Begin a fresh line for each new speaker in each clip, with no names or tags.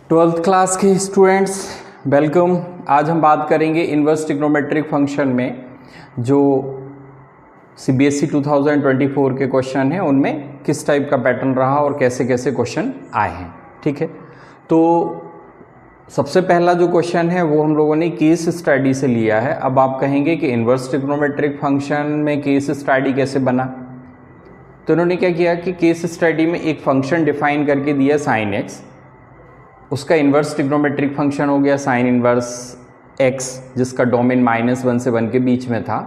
Twelfth class के students welcome. आज हम बात करेंगे इन्वर्स ट्रिग्नोमेट्रिक फंक्शन में जो CBSE 2024 के क्वेश्चन हैं उनमें किस टाइप का पैटर्न रहा और कैसे कैसे क्वेश्चन आए हैं। ठीक है, तो सबसे पहला जो क्वेश्चन है वो हम लोगों ने केस स्टडी से लिया है। अब आप कहेंगे कि इन्वर्स ट्रिग्नोमेट्रिक फंक्शन में केस स्टडी कैसे बना, तो उन्होंने क्या किया कि केस स्टडी में एक फंक्शन डिफाइन करके दिया sin x, उसका इन्वर्स ट्रिग्नोमेट्रिक फंक्शन हो गया sin इन्वर्स x जिसका डोमेन -1 से 1 के बीच में था,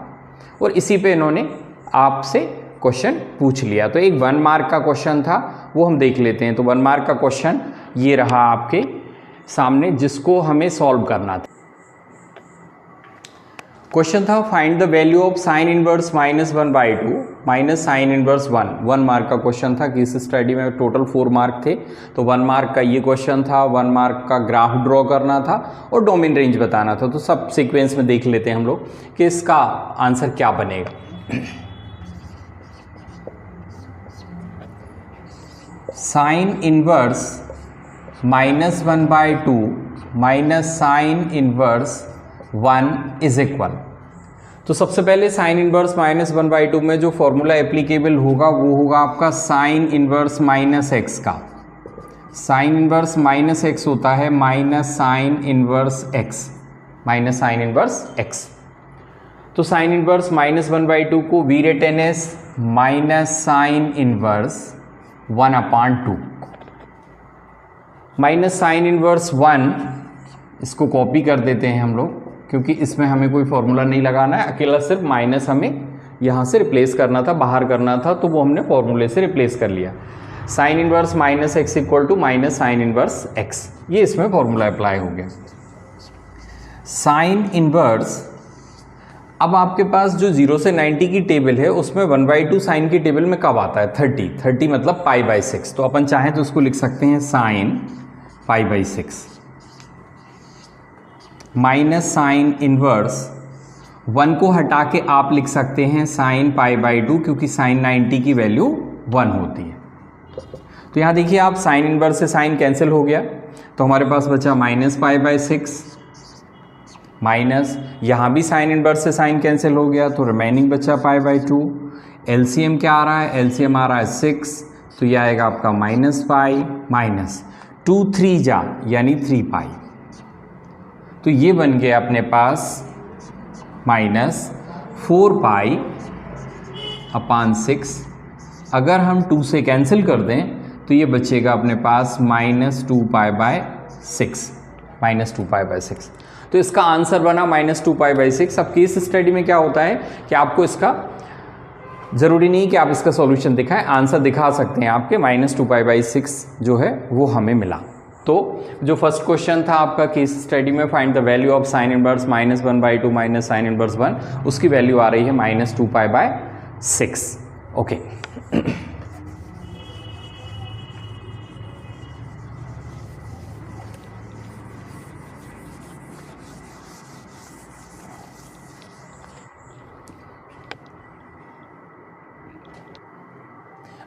और इसी पे इन्होंने आपसे क्वेश्चन पूछ लिया। तो एक 1 मार्क का क्वेश्चन था, वो हम देख लेते हैं। तो 1 मार्क का क्वेश्चन ये रहा आपके सामने जिसको हमें सॉल्व करना था। क्वेश्चन था find the value of sin inverse -1/2 minus sine inverse 1। 1 mark का क्वेश्चन था। केस स्टडी में टोटल 4 मार्क थे, तो 1 मार्क का ये क्वेश्चन था। 1 मार्क का ग्राफ ड्रॉ करना था और डोमेन रेंज बताना था। तो सब सीक्वेंस में देख लेते हैं हम लोग कि इसका आंसर क्या बनेगा। Sine inverse -1/2 minus sine inverse 1 is equal. तो सबसे पहले साइन इनवर्स -1/2 में जो फॉर्मूला एप्लीकेबल होगा वो होगा आपका साइन इनवर्स -x का। साइन इनवर्स -x होता है minus sine inverse x, minus sine inverse x। तो साइन इनवर्स -1/2 को we written as minus sine inverse 1/2 minus sine inverse 1। इसको कॉपी कर देते हैं हम लोग, क्योंकि इसमें हमें कोई फॉर्मूला नहीं लगाना है, अकेला सिर्फ माइनस हमें यहाँ से रिप्लेस करना था, बाहर करना था, तो वो हमने फॉर्मूले से रिप्लेस कर लिया। Sine inverse -x equal to minus sine inverse x, ये इसमें फॉर्मूला अप्लाई हो गया। साइन इनवर्स, अब आपके पास जो 0 से 90 की टेबल है उसमें 1/2 साइन की टेबल में कब आता है? 30 मतलब π/6। तो अपन चाहें तो उसको लिख सकते हैं साइन π/6 माइनस साइन इनवर्स 1 को हटा के आप लिख सकते हैं साइन π/2, क्योंकि साइन 90 की वैल्यू 1 होती है। तो यहाँ देखिए आप साइन इनवर्स से साइन कैंसिल हो गया, तो हमारे पास बचा -π/6 माइनस यहाँ भी साइन इनवर्स से साइन कैंसिल हो गया, तो रिमेनिंग बचा π/2। एलसीएम क्या आ रहा है? एलसीएम आ रहा है 6, तो यह आएगा आपका -π माइनस 2 3 जा यानी 3π। तो ये बन गया अपने पास -4π/6। अगर हम 2 से कैंसिल कर दें तो ये बचेगा अपने पास -2π/6। तो इसका आंसर बना -2π/6। अब केस स्टडी में क्या होता है कि आपको इसका ज़रूरी नहीं कि आप इसका सॉल्यूशन दिखाएं, आंसर दिखा सकते हैं आपके। -2π/6 जो है वो हमें मिला। तो जो फर्स्ट क्वेश्चन था आपका केस स्टडी में find the value of sine inverse -1/2 minus sine inverse 1, उसकी वैल्यू आ रही है -2π/6। ओके,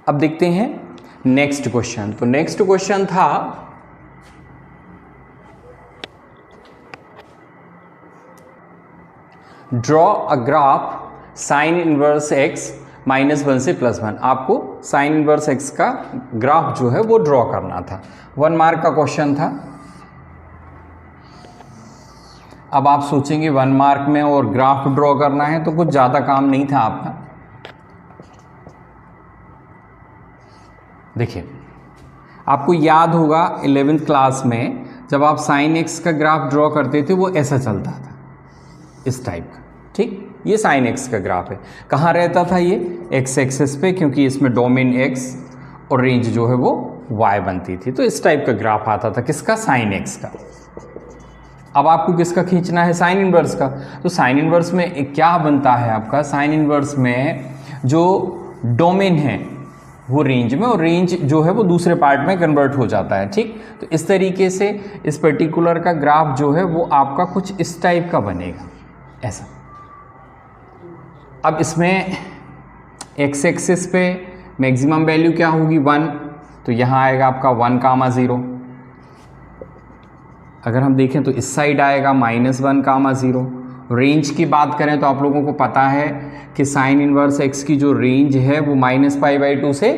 अब देखते हैं नेक्स्ट क्वेश्चन। तो नेक्स्ट क्वेश्चन था draw a graph sine inverse x -1 से +1। आपको साइन इनवर्स x का ग्राफ जो है वो ड्रॉ करना था। 1 मार्क का क्वेश्चन था। अब आप सोचेंगे 1 मार्क में और ग्राफ ड्रॉ करना है, तो कुछ ज़्यादा काम नहीं था आपका। देखिए, आपको याद होगा 11th क्लास में जब आप साइन x का ग्राफ ड्रॉ करते थे वो ऐसा चलता था, इस टाइप का। ठीक, ये साइन x का ग्राफ है। कहाँ रहता था ये? x एक्सिस पे, क्योंकि इसमें डोमेन x और रेंज जो है वो y बनती थी। तो इस टाइप का ग्राफ आता था, किसका? साइन x का। अब आपको किसका खींचना है? साइन इनवर्स का। तो साइन इनवर्स में क्या बनता है आपका? साइन इनवर्स में जो डोमेन है वो रेंज में, और रेंज जो है वो दूसरे पार्ट में कन्वर्ट हो जाता है। ठीक, तो इस तरीके से इस पर्टिकुलर का ग्राफ जो है वो आपका कुछ इस टाइप का बनेगा, ऐसा। अब इसमें x एक्सिस पे मैक्सिमम वैल्यू क्या होगी? 1, तो यहाँ आएगा आपका 1, 0। अगर हम देखें तो इस साइड आएगा -1 कामा 0। रेंज की बात करें तो आप लोगों को पता है कि साइन इनवर्स x की जो रेंज है वो -π/2 से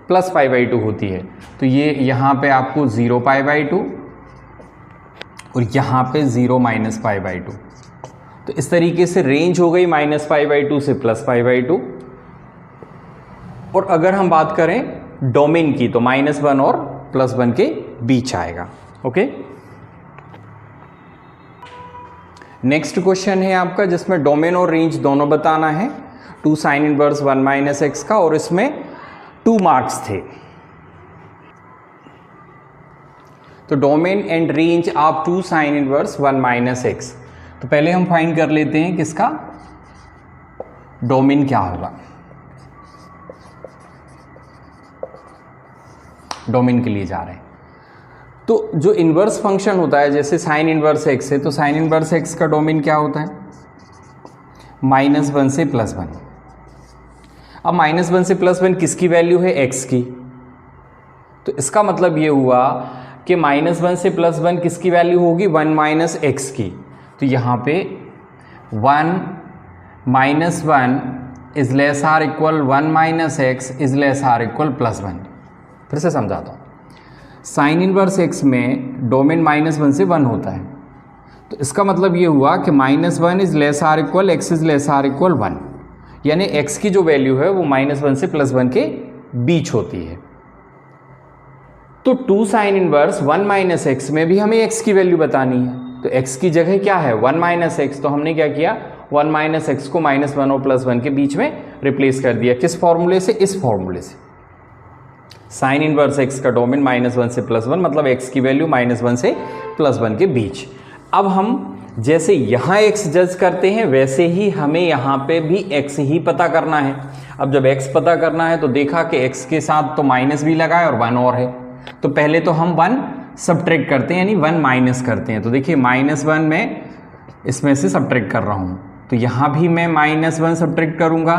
+π/2 होती है। तो ये यहाँ पे आपको 0π/2 और यहाँ पे 0 -π/2। तो इस तरीके से रेंज हो गई -π/2 से +π/2। और अगर हम बात करें डोमेन की तो -1 और +1 के बीच आएगा। ओके, नेक्स्ट क्वेश्चन है आपका जिसमें डोमेन और रेंज दोनों बताना है। 2 साइन इनवर्स 1 - x का, और इसमें 2 मार्क्स थे। तो domain and range of 2 sine inverse 1 - x। तो पहले हम फाइंड कर लेते हैं किसका डोमेन क्या होगा। डोमेन के लिए जा रहे हैं तो जो इन्वर्स फंक्शन होता है, जैसे साइन इनवर्स x है, तो साइन इनवर्स x का डोमेन क्या होता है? -1 से +1। अब -1 से +1 किसकी वैल्यू है? x की। तो इसका मतलब ये हुआ कि -1 से +1 किसकी वैल्यू होगी? 1 - x की। तो यहाँ पे 1 - 1 is less or equal 1 - x is less or equal +1। फिर से समझाता हूँ। साइन इनवर्स x में डोमेन -1 से 1 होता है। तो इसका मतलब ये हुआ कि -1 is less or equal x is less or equal 1, यानी x की जो वैल्यू है वो -1 से +1 के बीच होती है। तो 2 साइन इनवर्स 1 - x में भी हमें x की वैल्यू बतानी है। तो x की जगह क्या है? 1 - x। तो हमने क्या किया? 1 - x को -1 और +1 के बीच में रिप्लेस कर दिया। किस फॉर्मूले से? इस फॉर्मूले से। साइन इनवर्स x का डोमेन -1 से +1, मतलब x की वैल्यू -1 से +1 के बीच। अब हम जैसे यहाँ x जज करते हैं वैसे ही हमें यहाँ पे भी x ही पता करना है। अब जब x पता करना है तो देखा कि x के साथ तो माइनस भी लगा है और 1 और है। तो पहले तो हम 1 सब्ट्रैक्ट करते हैं, यानी 1 माइनस करते हैं। तो देखिए -1 में इसमें से सब्ट्रैक्ट कर रहा हूँ, तो यहाँ भी मैं -1 सब्ट्रैक्ट करूँगा।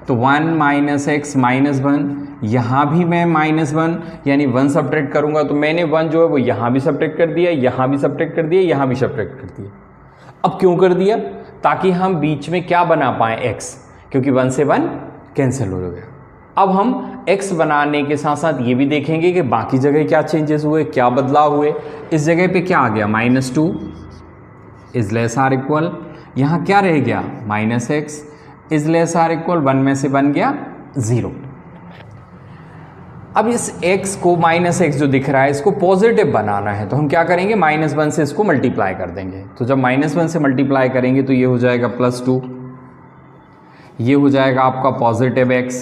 तो 1 - x -1, यहाँ भी मैं -1 यानी 1 सब्ट्रैक्ट करूँगा। तो मैंने 1 जो है वो यहाँ भी सब्ट्रैक्ट कर दिया, यहाँ भी सब्ट्रैक्ट कर दिया, यहाँ भी सब्ट्रैक्ट कर दिया। अब क्यों कर दिया? ताकि हम बीच में क्या बना पाएँ? x, क्योंकि 1 से 1 कैंसिल हो गया। अब हम x बनाने के साथ साथ ये भी देखेंगे कि बाकी जगह क्या चेंजेस हुए, क्या बदलाव हुए। इस जगह पे क्या आ गया? -2 इज लेस आर इक्वल, यहाँ क्या रह गया? -x is less or equal 1 में से बन गया 0। अब इस x को -x जो दिख रहा है इसको पॉजिटिव बनाना है, तो हम क्या करेंगे? -1 से इसको मल्टीप्लाई कर देंगे। तो जब -1 से मल्टीप्लाई करेंगे तो ये हो जाएगा +2, ये हो जाएगा आपका पॉजिटिव x।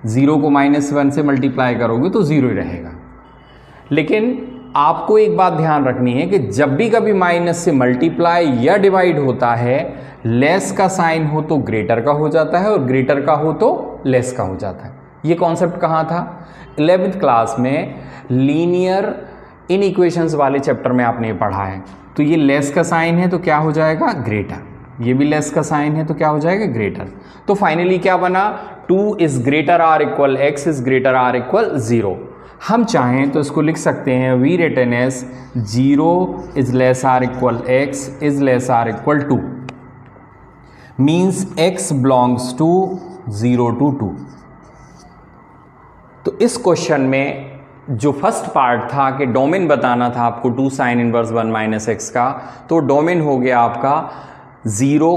0 को -1 से मल्टीप्लाई करोगे तो 0 ही रहेगा। लेकिन आपको एक बात ध्यान रखनी है कि जब भी कभी माइनस से मल्टीप्लाई या डिवाइड होता है, लेस का साइन हो तो ग्रेटर का हो जाता है और ग्रेटर का हो तो लेस का हो जाता है। ये कॉन्सेप्ट कहाँ था? 11th क्लास में लीनियर इनइक्वेशंस वाले चैप्टर में आपने पढ़ा है। तो ये लेस का साइन है तो क्या हो जाएगा? ग्रेटर। ये भी लेस का साइन है तो क्या हो जाएगा? ग्रेटर। तो फाइनली क्या बना? 2 is greater or equal x is greater or equal 0। हम चाहें तो इसको लिख सकते हैं we written as 0 is less or equal x is less or equal 2, means x belongs to 0 to 2। तो इस क्वेश्चन में जो फर्स्ट पार्ट था कि डोमेन बताना था आपको 2 साइन इनवर्स 1 - x का, तो डोमेन हो गया आपका 0,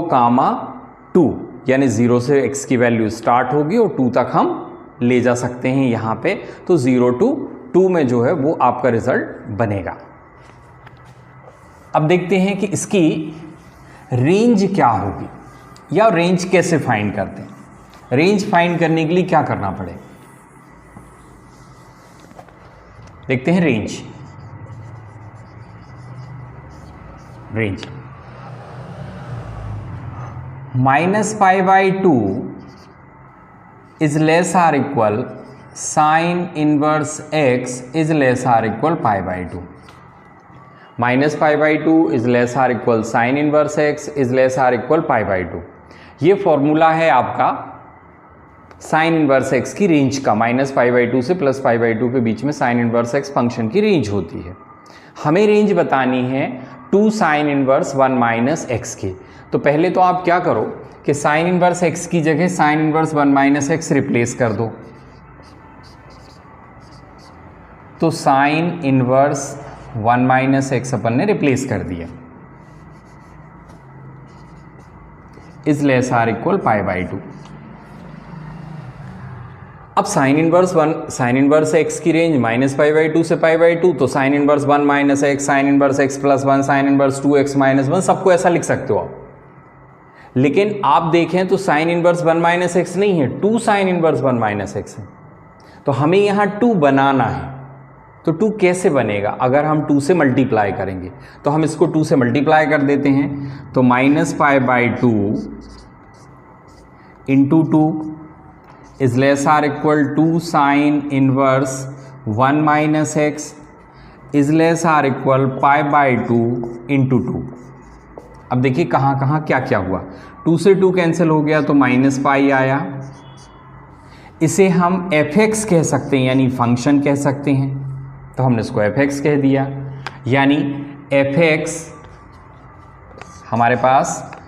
2, यानी 0 से x की वैल्यू स्टार्ट होगी और 2 तक हम ले जा सकते हैं यहाँ पे। तो 0 to 2 में जो है वो आपका रिजल्ट बनेगा। अब देखते हैं कि इसकी रेंज क्या होगी या रेंज कैसे फाइंड करते हैं। रेंज फाइंड करने के लिए क्या करना पड़ेगा, देखते हैं। Range -π/2 is less or equal sine inverse x is less or equal π/2। -π/2 is less or equal sine inverse x is less or equal π/2। ये फॉर्मूला है आपका साइन इनवर्स x की रेंज का। -π/2 से +π/2 के बीच में साइन इनवर्स x फंक्शन की रेंज होती है। हमें रेंज बतानी है 2 साइन इनवर्स 1 माइनस एक्स की। तो पहले तो आप क्या करो कि साइन इनवर्स एक्स की जगह sine inverse 1 minus x replace कर दो। तो साइन इनवर्स 1 माइनस एक्स अपन ने रिप्लेस कर दिया, is less or equal pi by 2। अब साइन इनवर्स एक्स की रेंज माइनस पाई बाई 2 से पाई बाई 2, तो sine inverse 1 minus x, sine inverse x plus 1, sine inverse 2x minus 1, सबको ऐसा लिख सकते हो आप। लेकिन आप देखें तो साइन इनवर्स 1 माइनस एक्स नहीं है, 2 साइन इनवर्स 1 माइनस एक्स है। तो हमें यहाँ 2 बनाना है। तो 2 कैसे बनेगा? अगर हम 2 से मल्टीप्लाई करेंगे, तो हम इसको 2 से मल्टीप्लाई कर देते हैं। तो minus pi by 2 into 2 is less or equal 2 sine inverse 1 minus x is less or equal pi by 2 into 2। अब देखिए कहाँ कहाँ क्या क्या हुआ। 2 से 2 कैंसिल हो गया तो माइनस पाई आया। इसे हम एफ एक्स कह सकते हैं, यानी फंक्शन कह सकते हैं, तो हमने इसको एफ एक्स कह दिया। यानी एफ एक्स हमारे पास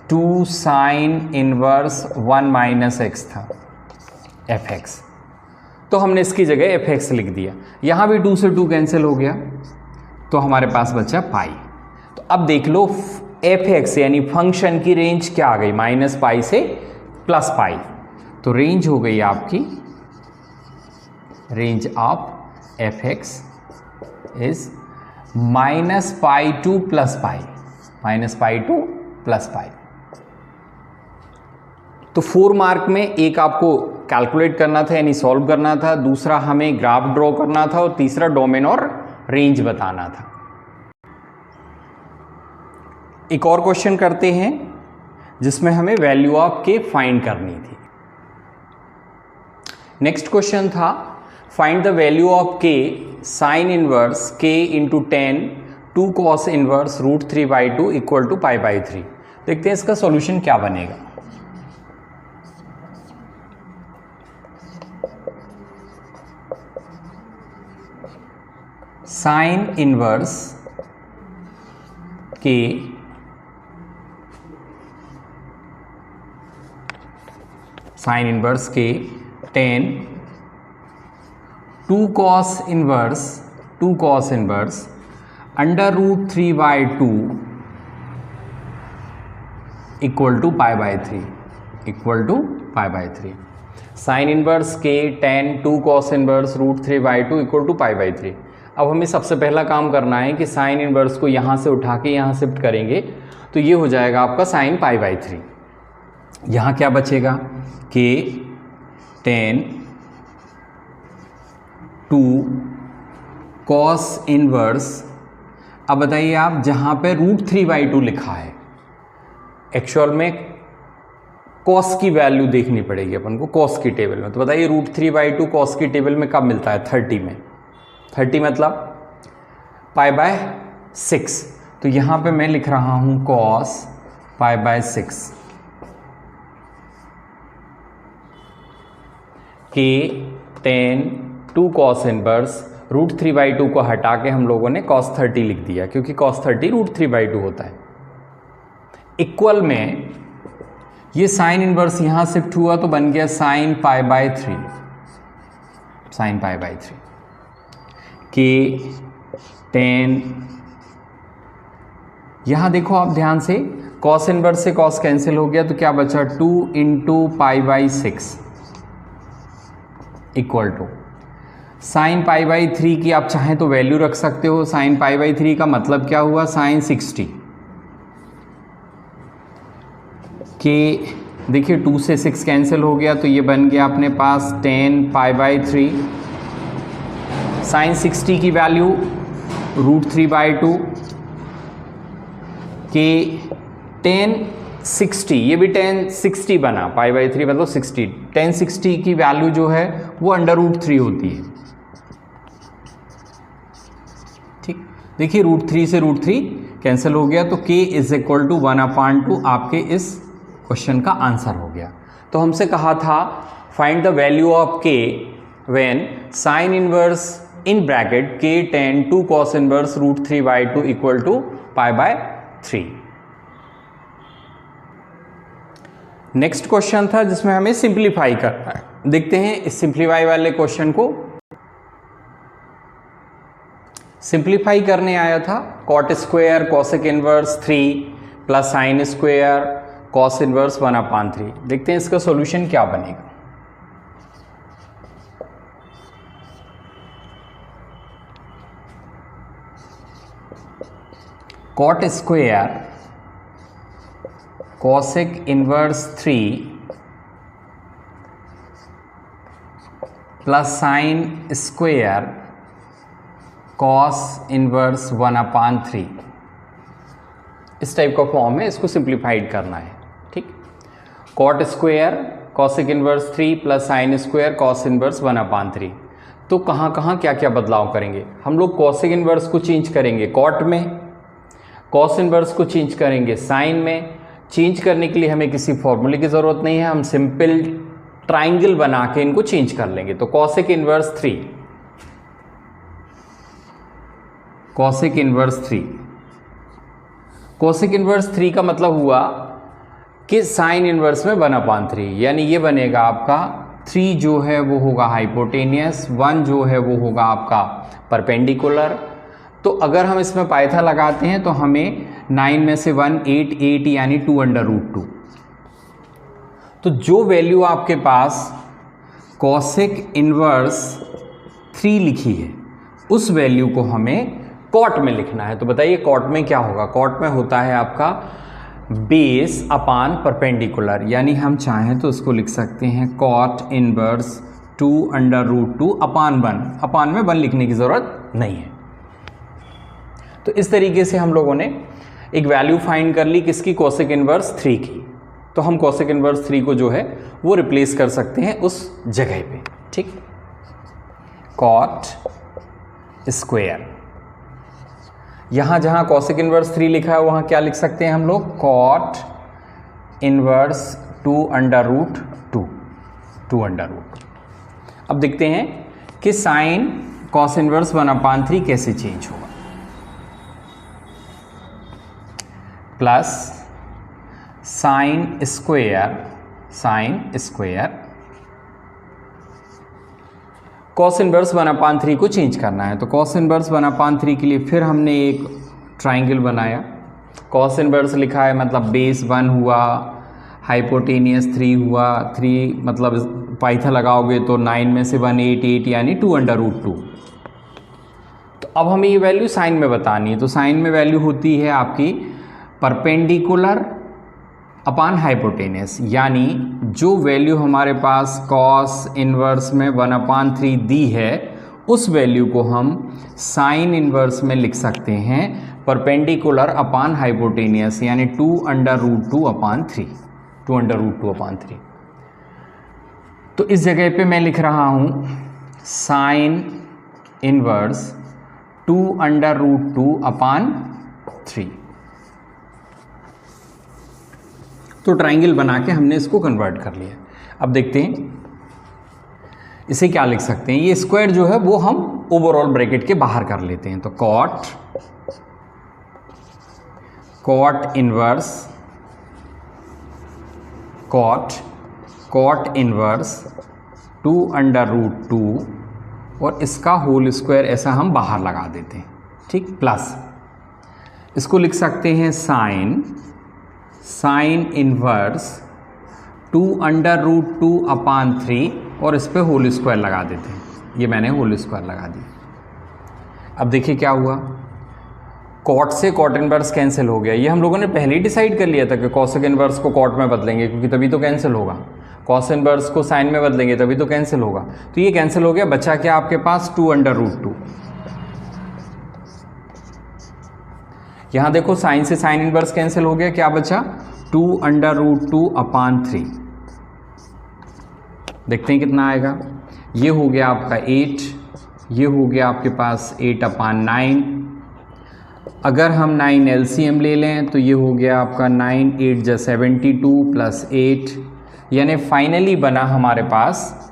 2 साइन इनवर्स 1 माइनस एक्स था, एफ एक्स। तो हमने इसकी जगह एफ एक्स लिख दिया। यहाँ भी 2 से 2 कैंसिल हो गया तो हमारे पास बचा पाई। तो अब देख लो एफ एक्स यानी फंक्शन की रेंज क्या आ गई, माइनस पाई से प्लस पाई। तो रेंज हो गई आपकी, range of F x is minus pi two plus pi, minus pi two plus pi. तो 4 मार्क में एक आपको कैलकुलेट करना था यानी सॉल्व करना था, दूसरा हमें ग्राफ ड्रॉ करना था और तीसरा डोमेन और रेंज बताना था। एक और क्वेश्चन करते हैं जिसमें हमें वैल्यू ऑफ के फाइंड करनी थी। नेक्स्ट क्वेश्चन था find the value of k sine inverse k into 10 2 cos inverse root 3 by 2 equal to pi by 3। देखते हैं इसका सॉल्यूशन क्या बनेगा। Sine inverse k sine inverse k 10 2 cos inverse under root 3 by 2 equal to pi by 3 equal to pi by 3। Sine inverse k 10 2 cos inverse root 3 by 2 equal to pi by 3। अब हमें सबसे पहला काम करना है कि साइन इनवर्स को यहाँ से उठा के यहाँ शिफ्ट करेंगे तो ये हो जाएगा आपका साइन पाई बाई 3। यहाँ क्या बचेगा कि 10 2 कॉस इनवर्स। अब बताइए आप, जहाँ पे रूट 3 बाई 2 लिखा है एक्चुअल में कॉस की वैल्यू देखनी पड़ेगी अपन को कॉस की टेबल में। तो बताइए रूट 3 बाई 2 कॉस की टेबल में कब मिलता है? 30 में। 30 मतलब पाई बाय 6। तो यहाँ पे मैं लिख रहा हूँ कॉस पाई बाय 6 के 10 2 कॉस इनवर्स रूट 3 बाई 2 को हटा के हम लोगों ने कॉस 30 लिख दिया क्योंकि कॉस 30 रूट 3 बाई 2 होता है। इक्वल में ये साइन इनवर्स यहाँ शिफ्ट हुआ तो बन गया sine pi by 3, sine pi by 3 के 10। यहाँ देखो आप ध्यान से, कॉस इनवर्स से कॉस कैंसिल हो गया तो क्या बचा 2 into pi by 6 equal to sine pi by 3 की आप चाहें तो वैल्यू रख सकते हो। साइन पाई बाई 3 का मतलब क्या हुआ? साइन 60 के देखिए 2 से 6 कैंसिल हो गया तो ये बन गया अपने पास 10 पाई बाई 3। साइन 60 की वैल्यू रूट 3 बाई 2 के 10 60, ये भी 10 60 बना, पाई बाई 3 मतलब 60। 10 60 की वैल्यू जो है वो अंडर रूट 3 होती है। ठीक, देखिए रूट 3 से रूट 3 कैंसिल हो गया तो k इज इक्वल टू 1/2 आपके इस क्वेश्चन का आंसर हो गया। तो हमसे कहा था find the value of k when sine inverse in bracket k tan 2 cos inverse √3/2 equal to π/3। Next question था जिसमें हमें सिंप्लीफाई करना है। देखते हैं इस सिंप्लीफाई वाले क्वेश्चन को। सिंप्लीफाई करने आया था cot square cosec inverse 3 plus sine square cos inverse 1/3। देखते हैं इसका सॉल्यूशन क्या बनेगा। Cot square cosec inverse 3 plus sine square cos inverse 1/3 इस टाइप का फॉर्म है। इसको सिंप्लीफाइड करना है। ठीक, cot square cosec inverse 3 plus sine square cos inverse 1/3। तो कहाँ कहाँ क्या क्या बदलाव करेंगे हम लोग। कोसेक इनवर्स को चेंज करेंगे कॉट में, कॉस इनवर्स को चेंज करेंगे साइन में। चेंज करने के लिए हमें किसी फॉर्मूले की ज़रूरत नहीं है, हम सिंपल ट्राइंगल बना के इनको चेंज कर लेंगे। तो cosec inverse 3, cosec inverse 3, cosec inverse 3 का मतलब हुआ कि साइन इनवर्स में 1/3, यानी ये बनेगा आपका 3 जो है वो होगा हाइपोटेनियस, 1 जो है वो होगा आपका परपेंडिकुलर। तो अगर हम इसमें पाइथा लगाते हैं तो हमें 9 में से 1 8 8 यानी 2/2। तो जो वैल्यू आपके पास कोसेक इनवर्स 3 लिखी है उस वैल्यू को हमें कॉट में लिखना है। तो बताइए कॉट में क्या होगा। कॉट में होता है आपका बेस अपान परपेंडिकुलर, यानी हम चाहें तो उसको लिख सकते हैं कॉट इनवर्स 2/2 अपान 1। अपान में 1 लिखने की ज़रूरत नहीं है। तो इस तरीके से हम लोगों ने एक वैल्यू फाइंड कर ली किसकी, कोसेक इनवर्स 3 की। तो हम कोसेक इनवर्स 3 को जो है वो रिप्लेस कर सकते हैं उस जगह पे। ठीक, कॉट स्क्वायर, यहाँ जहाँ कोसेक इनवर्स 3 लिखा है वहाँ क्या लिख सकते हैं हम लोग, कॉट इनवर्स 2/2। अब देखते हैं कि साइन कॉस इनवर्स 1/3 कैसे चेंज होगा। Plus sine square cos inverse 1/3 को चेंज करना है। तो कॉस इनवर्स 1/3 के लिए फिर हमने एक ट्राइंगल बनाया। कॉस इनवर्स लिखा है मतलब बेस 1 हुआ, हाइपोटेनियस 3 हुआ, 3 मतलब पाइथा लगाओगे तो 9 में से 1 8 8 यानी 2/2। तो अब हमें ये वैल्यू साइन में बतानी है। तो साइन में वैल्यू होती है आपकी परपेंडिकुलर अपान हाइपोटेनियस, यानी जो वैल्यू हमारे पास कॉस इनवर्स में 1/3 दी है उस वैल्यू को हम साइन इनवर्स में लिख सकते हैं परपेंडिकुलर अपान हाइपोटेनियस, यानी 2/2/3। तो इस जगह पे मैं लिख रहा हूँ साइन इनवर्स 2/2/3। तो ट्राइंगल बना के हमने इसको कन्वर्ट कर लिया। अब देखते हैं इसे क्या लिख सकते हैं। ये स्क्वायर जो है वो हम ओवरऑल ब्रैकेट के बाहर कर लेते हैं। तो कॉट इनवर्स 2/2 और इसका होल स्क्वायर ऐसा हम बाहर लगा देते हैं। ठीक, प्लस इसको लिख सकते हैं साइन इनवर्स 2/2/3 और इस पे होल स्क्वायर लगा देते हैं। ये मैंने होल स्क्वायर लगा दिया। अब देखिए क्या हुआ, कॉट से कॉट इनवर्स कैंसिल हो गया। ये हम लोगों ने पहले ही डिसाइड कर लिया था कि कोसेक इनवर्स को कॉट में बदलेंगे क्योंकि तभी तो कैंसिल होगा। कॉस इनवर्स को साइन में बदलेंगे तभी तो कैंसिल होगा। तो ये कैंसिल हो गया, बचा क्या आपके पास 2/2। यहाँ देखो साइन से साइन इनवर्स कैंसिल हो गया, क्या बचा 2/2/3। देखते हैं कितना आएगा। ये हो गया आपका 8, ये हो गया आपके पास 8/9। अगर हम 9 LCM ले लें तो ये हो गया आपका 9 8 + 72 + 8, यानी फाइनली बना हमारे पास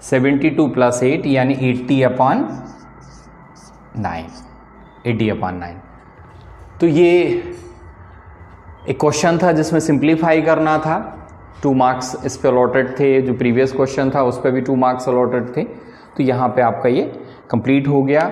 72 + 8 यानी 80/9, 80/9। तो ये एक क्वेश्चन था जिसमें सिंप्लीफाई करना था, 2 मार्क्स इस पे अलॉटेड थे। जो प्रीवियस क्वेश्चन था उस पर भी 2 मार्क्स अलॉटेड थे। तो यहाँ पे आपका ये कंप्लीट हो गया।